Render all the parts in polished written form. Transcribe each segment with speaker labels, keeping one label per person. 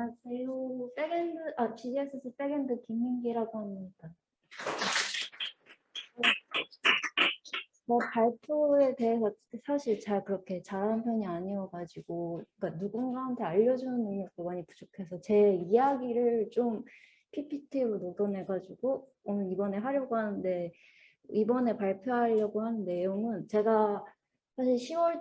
Speaker 1: 안녕하세요. GSC 백엔드 김민기라고 합니다. 발표에 대해서 사실 그렇게 잘하는 편이 아니어가지고, 그러니까 누군가한테 알려주는 능력도 많이 부족해서 제 이야기를 좀 PPT로 녹여내가지고 오늘 이번에 하려고 하는데, 이번에 발표하려고 하는 내용은 제가 사실 10월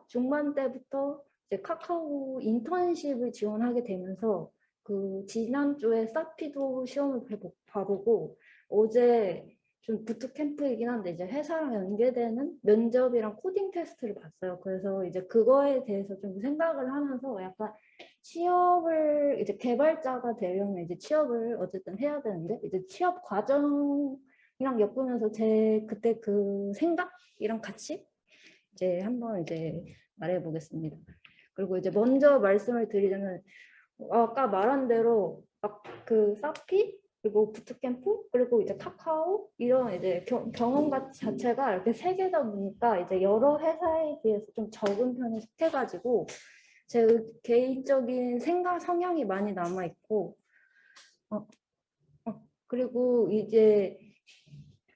Speaker 1: 중반 때부터 이제 카카오 인턴십을 지원하게 되면서 그 지난주에 사피도 시험을 봐보고 어제 좀 부트캠프이긴 한데 이제 회사랑 연계되는 면접이랑 코딩 테스트를 봤어요. 그래서 이제 그거에 대해서 좀 생각을 하면서 약간 취업을 이제 개발자가 되려면 이제 취업을 어쨌든 해야 되는데 이제 취업 과정이랑 엮으면서 제 그때 그 생각이랑 같이 이제 한번 이제 말해 보겠습니다. 그리고 이제 먼저 말씀을 드리자면 아까 말한 대로 막 그 사피 그리고 부트캠프 그리고 이제 카카오 이런 이제 경험 자체가 이렇게 세 개다 보니까 이제 여러 회사에 비해서 좀 적은 편에 속해가지고 제 개인적인 생각 성향이 많이 남아 있고 그리고 이제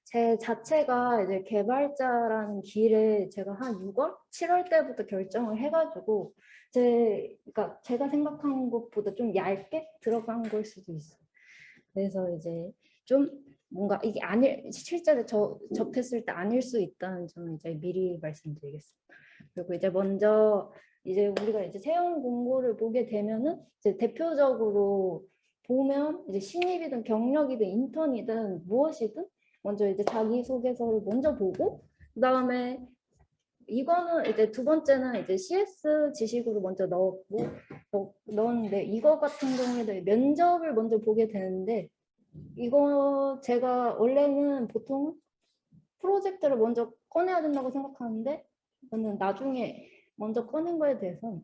Speaker 1: 제 자체가 이제 개발자라는 길에 제가 한 6월, 7월 때부터 결정을 해가지고 그러니까 제가 생각한 것보다 좀 얇게 들어간 걸 수도 있어요. 그래서 이제 좀 뭔가 이게 실제로 접했을 때 아닐 수 있다는 점을 이제 미리 말씀드리겠습니다. 그리고 이제 먼저 이제 우리가 이제 채용 공고를 보게 되면은 이제 대표적으로 보면 이제 신입이든 경력이든 인턴이든 무엇이든 먼저 이제 자기소개서를 먼저 보고 그다음에 이거는 이제 두 번째는 이제 CS 지식으로 먼저 넣었는데 이거 같은 경우에는 면접을 먼저 보게 되는데 이거 제가 원래는 보통 프로젝트를 먼저 꺼내야 된다고 생각하는데 저는 나중에 먼저 꺼낸 거에 대해서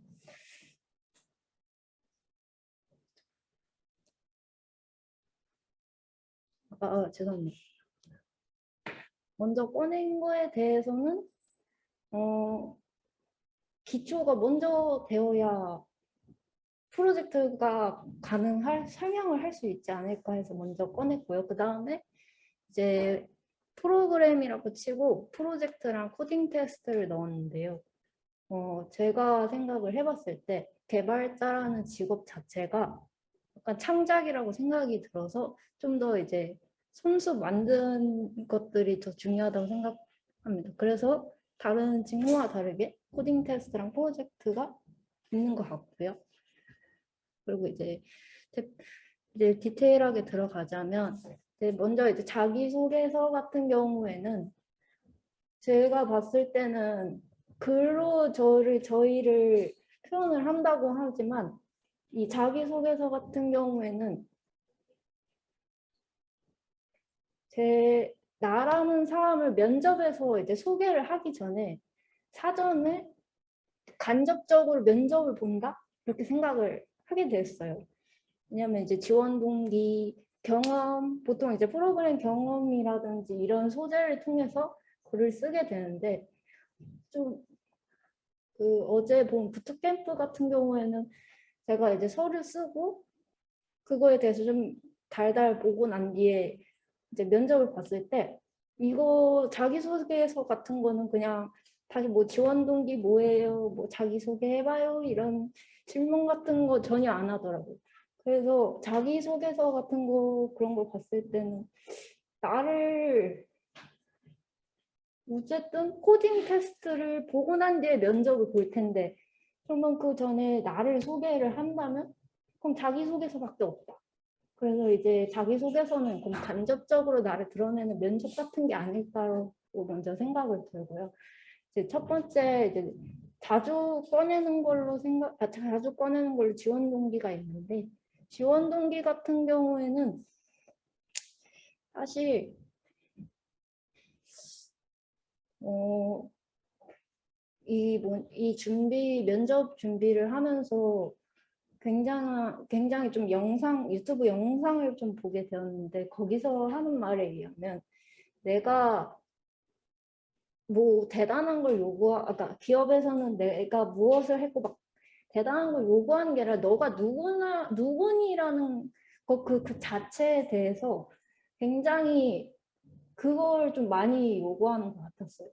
Speaker 1: 죄송합니다. 먼저 꺼낸 거에 대해서는 기초가 먼저 되어야 프로젝트가 설명을 할 수 있지 않을까 해서 먼저 꺼냈고요. 그 다음에 이제 프로그램이라고 치고 프로젝트랑 코딩 테스트를 넣었는데요. 제가 생각을 해봤을 때 개발자라는 직업 자체가 약간 창작이라고 생각이 들어서 좀 더 이제 손수 만든 것들이 더 중요하다고 생각합니다. 그래서 다른 직무와 다르게 코딩 테스트랑 프로젝트가 있는 것 같고요. 그리고 이제 디테일하게 들어가자면 먼저 이제 자기소개서 같은 경우에는 제가 봤을 때는 글로 저희를 표현을 한다고 하지만 이 자기소개서 같은 경우에는 나라는 사람을 면접에서 이제 소개를 하기 전에 사전에 간접적으로 면접을 본다? 이렇게 생각을 하게 됐어요. 왜냐면 이제 지원 동기, 경험, 보통 이제 프로그램 경험이라든지 이런 소재를 통해서 글을 쓰게 되는데 좀 어제 본 부트캠프 같은 경우에는 제가 이제 서류 쓰고 그거에 대해서 좀 달달 보고 난 뒤에 이제 면접을 봤을 때 이거 자기소개서 같은 거는 그냥 다시 뭐 지원 동기 뭐예요, 뭐 자기소개 해봐요 이런 질문 같은 거 전혀 안 하더라고요. 그래서 자기소개서 같은 거 그런 걸 봤을 때는 나를 어쨌든 코딩 테스트를 보고 난 뒤에 면접을 볼 텐데 그러면 그 전에 나를 소개를 한다면 그럼 자기소개서밖에 없다. 그래서 이제 자기소개서는 그럼 간접적으로 나를 드러내는 면접 같은 게 아닐까라고 먼저 생각을 들고요. 이제 첫 번째 이제 자주 꺼내는 걸로 지원 동기가 있는데 지원 동기 같은 경우에는 사실 이 면접 준비를 하면서 굉장히 좀 유튜브 영상을 좀 보게 되었는데 거기서 하는 말에 의하면 내가 뭐 대단한 걸 그러니까 기업에서는 내가 무엇을 했고 막 대단한 걸 요구하는 게 아니라 너가 누구니라는 그 자체에 대해서 굉장히 그걸 좀 많이 요구하는 것 같았어요.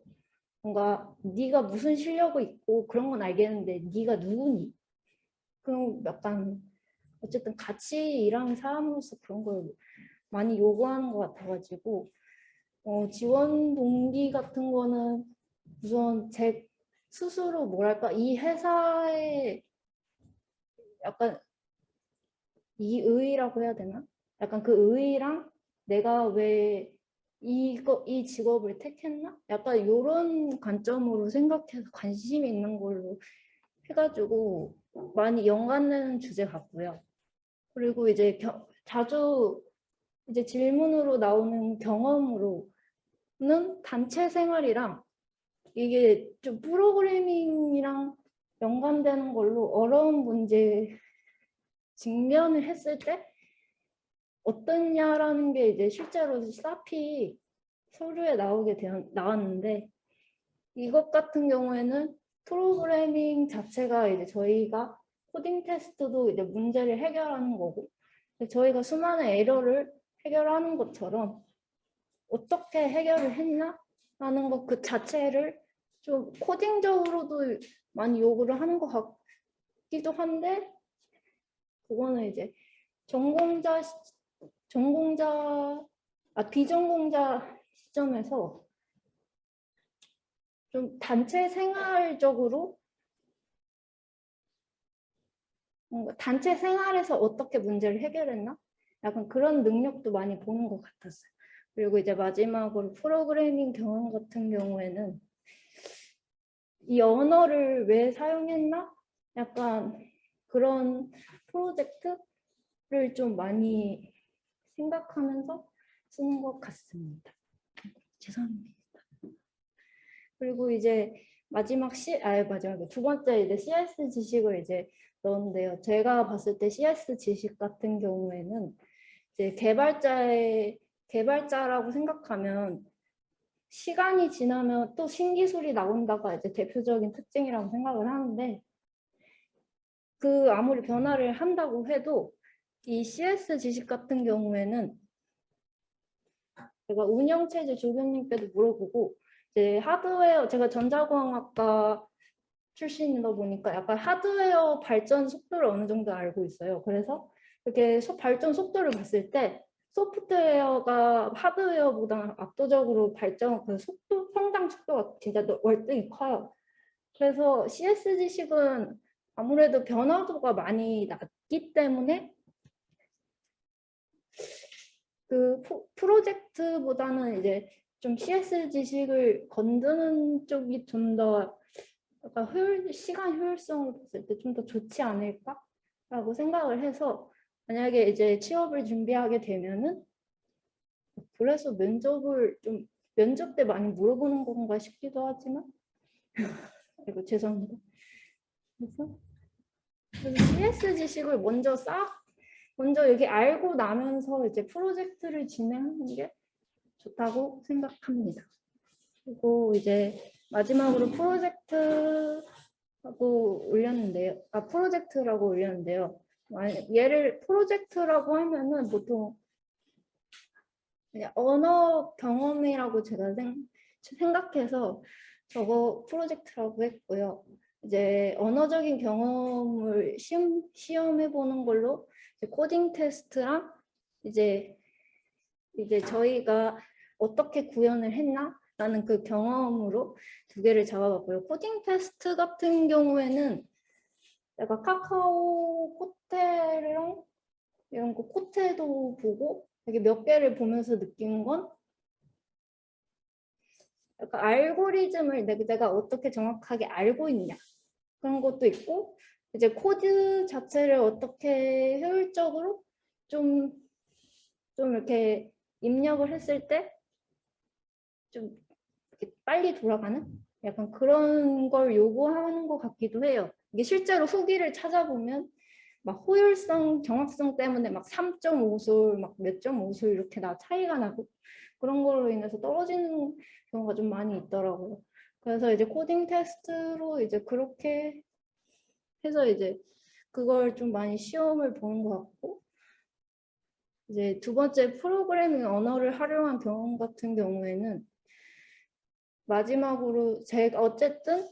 Speaker 1: 뭔가 네가 무슨 실력이 있고 그런 건 알겠는데 네가 누구니? 그럼 약간 어쨌든 같이 일하는 사람으로서 그런 걸 많이 요구하는 것 같아가지고 지원 동기 같은 거는 우선 제 스스로 뭐랄까 이 회사의 약간 이 의의라고 해야 되나? 약간 그 의의랑 내가 왜 이 직업을 택했나? 약간 이런 관점으로 생각해서 관심 있는 걸로 해가지고 많이 연관되는 주제 같고요. 그리고 이제 자주 이제 질문으로 나오는 경험으로는 단체 생활이랑 이게 좀 프로그래밍이랑 연관되는 걸로 어려운 문제 직면을 했을 때 어떠냐라는 게 이제 실제로 사피 서류에 나왔는데 이것 같은 경우에는 프로그래밍 자체가 이제 저희가 코딩 테스트도 이제 문제를 해결하는 거고 저희가 수많은 에러를 해결하는 것처럼 어떻게 해결을 했나 라는 것 그 자체를 좀 코딩적으로도 많이 요구를 하는 것 같기도 한데 그거는 이제 비전공자 시점에서 좀 단체 생활적으로 단체 생활에서 어떻게 문제를 해결했나? 약간 그런 능력도 많이 보는 것 같았어요. 그리고 이제 마지막으로 프로그래밍 경험 같은 경우에는 이 언어를 왜 사용했나? 약간 그런 프로젝트를 좀 많이 생각하면서 쓰는 것 같습니다. 죄송합니다. 그리고 이제 마지막에 두 번째 이제 CS 지식을 이제 넣었는데요. 제가 봤을 때 CS 지식 같은 경우에는 이제 개발자라고 생각하면 시간이 지나면 또 신기술이 나온다가 이제 대표적인 특징이라고 생각을 하는데 그 아무리 변화를 한다고 해도 이 CS 지식 같은 경우에는 제가 운영체제 조교님께도 물어보고 이제 하드웨어 제가 전자공학과 출신이다 보니까 약간 하드웨어 발전 속도를 어느 정도 알고 있어요. 그래서 이렇게 발전 속도를 봤을 때 소프트웨어가 하드웨어보다 압도적으로 그 성장 속도가 진짜 월등히 커요. 그래서 CS 지식은 아무래도 변화도가 많이 낮기 때문에 그 프로젝트보다는 이제 좀 CS 지식을 건드는 쪽이 좀 더 약간 시간 효율성을 봤을 때 좀 더 좋지 않을까라고 생각을 해서 만약에 이제 취업을 준비하게 되면은 그래서 면접 때 많이 물어보는 건가 싶기도 하지만 이거 죄송합니다. 그래서 CS 지식을 먼저 여기 알고 나면서 이제 프로젝트를 진행하는 게 좋다고 생각합니다. 그리고 이제 마지막으로 프로젝트라고 올렸는데요. 얘를 프로젝트라고 하면은 보통 그냥 언어 경험이라고 제가 생각해서 저거 프로젝트라고 했고요. 이제 언어적인 경험을 시험해 보는 걸로 코딩 테스트랑 이제 저희가 어떻게 구현을 했나? 라는 그 경험으로 두 개를 잡아봤고요. 코딩 테스트 같은 경우에는 약간 카카오 코테랑 이런 거 코테도 보고 이게 몇 개를 보면서 느낀 건 약간 알고리즘을 내가 어떻게 정확하게 알고 있냐 그런 것도 있고 이제 코드 자체를 어떻게 효율적으로 좀 이렇게 입력을 했을 때 좀 빨리 돌아가는 약간 그런 걸 요구하는 것 같기도 해요. 이게 실제로 후기를 찾아보면 막 호율성, 정확성 때문에 막 3.5술, 막 몇 점 5술 이렇게 차이가 나고 그런 걸로 인해서 떨어지는 경우가 좀 많이 있더라고요. 그래서 이제 코딩 테스트로 이제 그렇게 해서 이제 그걸 좀 많이 시험을 보는 것 같고, 이제 두 번째 프로그래밍 언어를 활용한 경험 같은 경우에는 마지막으로 제가 어쨌든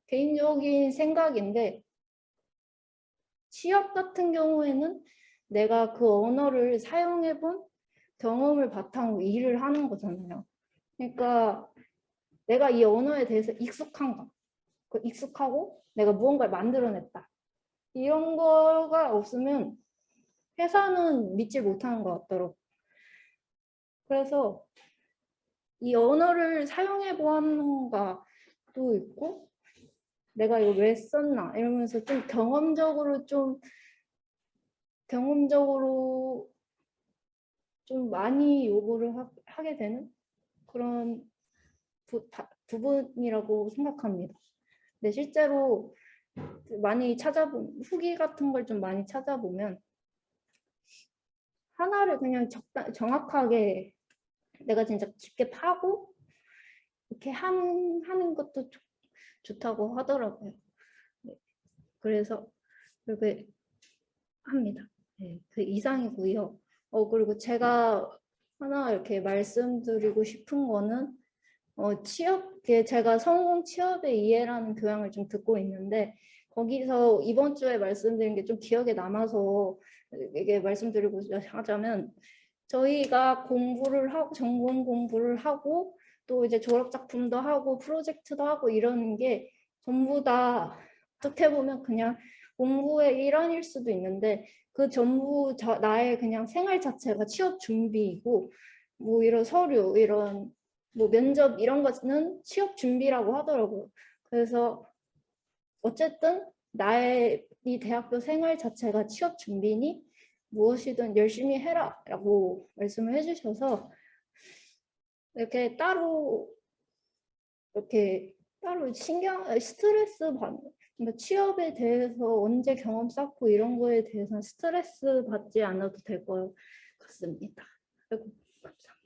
Speaker 1: 개인적인 생각인데 취업 같은 경우에는 내가 그 언어를 사용해 본 경험을 바탕으로 일을 하는 거잖아요. 그러니까 내가 이 언어에 대해서 익숙한가? 익숙하고 내가 무언가를 만들어냈다. 이런 거가 없으면 회사는 믿지 못하는 것 같더라고요. 그래서 이 언어를 사용해 보았는가 도 있고 내가 이거 왜 썼나 이러면서 좀 경험적으로 좀 많이 요구를 하게 되는 그런 부분이라고 생각합니다. 근데 실제로 많이 후기 같은 걸 좀 많이 찾아보면 하나를 그냥 정확하게 내가 진짜 깊게 파고 이렇게 하는 것도 좋다고 하더라고요. 네. 그래서 그렇게 합니다. 네, 그 이상이고요. 그리고 제가 하나 이렇게 말씀드리고 싶은 거는 제가 성공 취업의 이해라는 교양을 좀 듣고 있는데 거기서 이번 주에 말씀드린 게 좀 기억에 남아서 이게 말씀드리고 하자면 저희가 공부를 하고 전공 공부를 하고 또 이제 졸업 작품도 하고 프로젝트도 하고 이러는 게 전부 다 어떻게 보면 그냥 공부의 일환일 수도 있는데 그 전부 나의 그냥 생활 자체가 취업 준비이고 뭐 이런 서류 이런 뭐 면접 이런 것은 취업 준비라고 하더라고요. 그래서 어쨌든 나의 이 대학교 생활 자체가 취업 준비니 무엇이든 열심히 해라 라고 말씀을 해주셔서 이렇게 따로 스트레스 받는 그러니까 취업에 대해서 언제 경험 쌓고 이런 거에 대해서 스트레스 받지 않아도 될 것 같습니다. 아이고, 감사합니다.